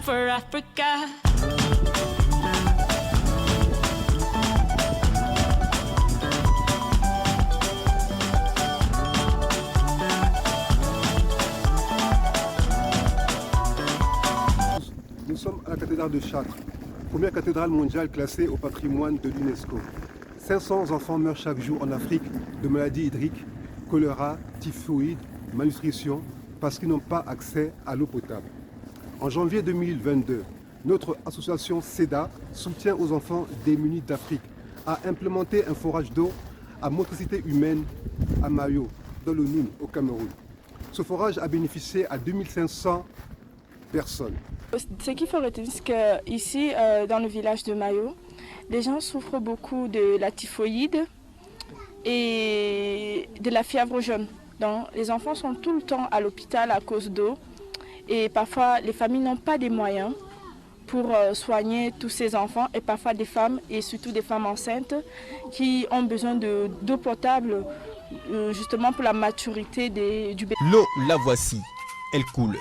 for Africa. Nous sommes à la cathédrale de Chartres, première cathédrale mondiale classée au patrimoine de l'UNESCO. 500 enfants meurent chaque jour en Afrique de maladies hydriques, choléra, typhoïde, malnutrition, parce qu'ils n'ont pas accès à l'eau potable. En janvier 2022, notre association SEDA, Soutien aux enfants démunis d'Afrique, a implémenté un forage d'eau à motricité humaine à Mayo, dans le Noun, au Cameroun. Ce forage a bénéficié à 2500 personnes. Ce qu'il faut retenir, c'est qu'ici, dans le village de Mayo, les gens souffrent beaucoup de la typhoïde et de la fièvre jaune. Donc, les enfants sont tout le temps à l'hôpital à cause d'eau et parfois les familles n'ont pas des moyens pour soigner tous ces enfants et parfois des femmes et surtout des femmes enceintes qui ont besoin d'eau potable justement pour la maturité du bébé. L'eau, la voici, elle coule.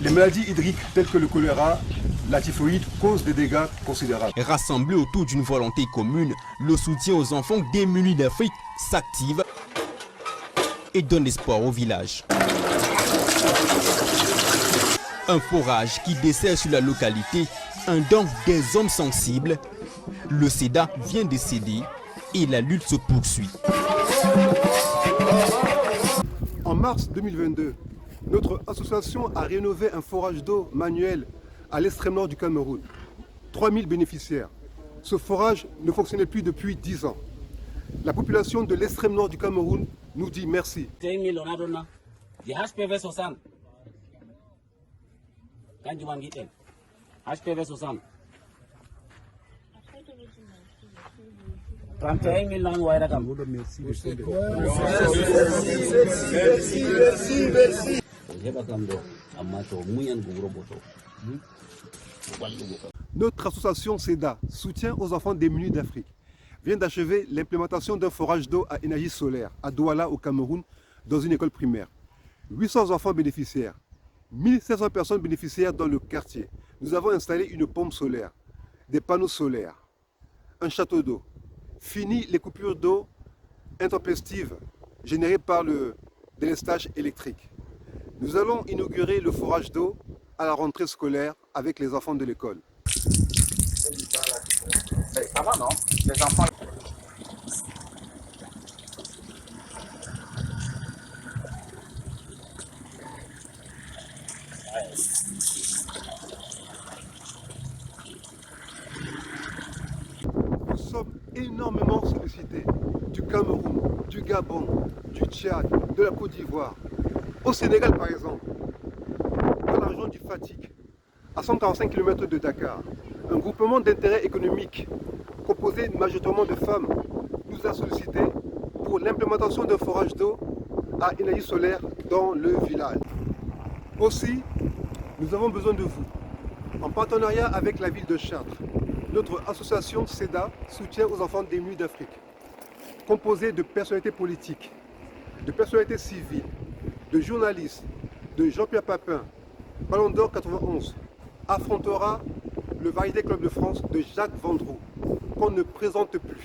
Les maladies hydriques telles que le choléra, la typhoïde causent des dégâts considérables. Rassemblés autour d'une volonté commune, le soutien aux enfants démunis d'Afrique s'active et donne espoir au village. Un forage qui dessert sur la localité un don des hommes sensibles. Le SEDA vient de céder et la lutte se poursuit. En mars 2022, notre association a rénové un forage d'eau manuel à l'extrême nord du Cameroun. 3000 bénéficiaires. Ce forage ne fonctionnait plus depuis 10 ans. La population de l'extrême nord du Cameroun nous dit merci. HPV 60. 31 000 langues. Merci. Notre association SEDA, Soutien aux enfants démunis d'Afrique, vient d'achever l'implémentation d'un forage d'eau à énergie solaire à Douala au Cameroun dans une école primaire. 800 enfants bénéficiaires, 1500 personnes bénéficiaires dans le quartier. Nous avons installé une pompe solaire, des panneaux solaires, un château d'eau. Fini les coupures d'eau intempestives générées par le délestage électrique. Nous allons inaugurer le forage d'eau à la rentrée scolaire avec les enfants de l'école. Ça va, non? Les enfants. Nous sommes énormément sollicités du Cameroun, du Gabon, du Tchad, de la Côte d'Ivoire. Au Sénégal par exemple, dans la région du Fatick, à 145 km de Dakar, un groupement d'intérêt économique composé majoritairement de femmes nous a sollicité pour l'implémentation d'un forage d'eau à énergie solaire dans le village. Aussi, nous avons besoin de vous. En partenariat avec la ville de Chartres, notre association SEDA, Soutien aux enfants démunis d'Afrique, composée de personnalités politiques, de personnalités civiles, de journalistes, de Jean-Pierre Papin, Ballon d'Or 91, affrontera le Variété Club de France de Jacques Vendroux, qu'on ne présente plus.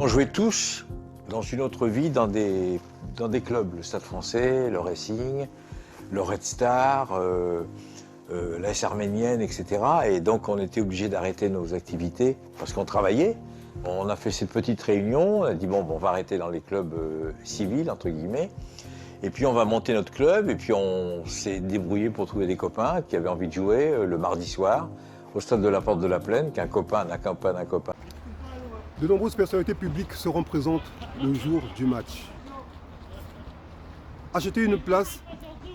On jouait tous dans une autre vie dans des clubs, le Stade Français, le Racing, le Red Star, l'AS Arménienne, etc. Et donc on était obligé d'arrêter nos activités parce qu'on travaillait. On a fait cette petite réunion, on a dit bon, on va arrêter dans les clubs civils, entre guillemets. Et puis on va monter notre club et puis on s'est débrouillé pour trouver des copains qui avaient envie de jouer le mardi soir au stade de la Porte de la Plaine, qu'un copain accompagne un copain. De nombreuses personnalités publiques seront présentes le jour du match. Acheter une place,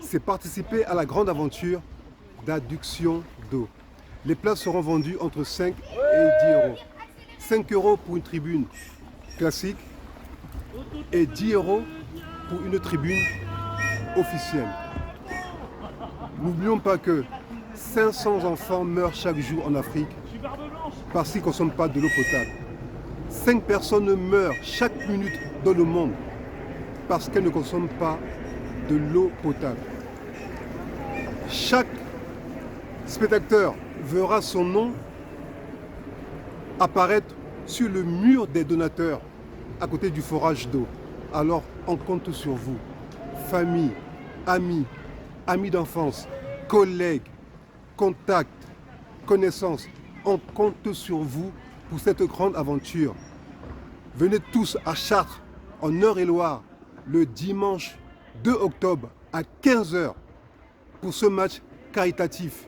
c'est participer à la grande aventure d'adduction d'eau. Les places seront vendues entre 5 et 10 euros. 5 euros pour une tribune classique et 10 euros pour une tribune officielle. N'oublions pas que 500 enfants meurent chaque jour en Afrique parce qu'ils ne consomment pas de l'eau potable. 5 personnes meurent chaque minute dans le monde parce qu'elles ne consomment pas de l'eau potable. Chaque spectateur verra son nom apparaître sur le mur des donateurs à côté du forage d'eau. Alors on compte sur vous, famille, amis, amis d'enfance, collègues, contacts, connaissances. On compte sur vous pour cette grande aventure. Venez tous à Chartres, en Eure-et-Loire, le dimanche 2 octobre à 15 h pour ce match caritatif.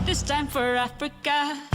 This time for Africa.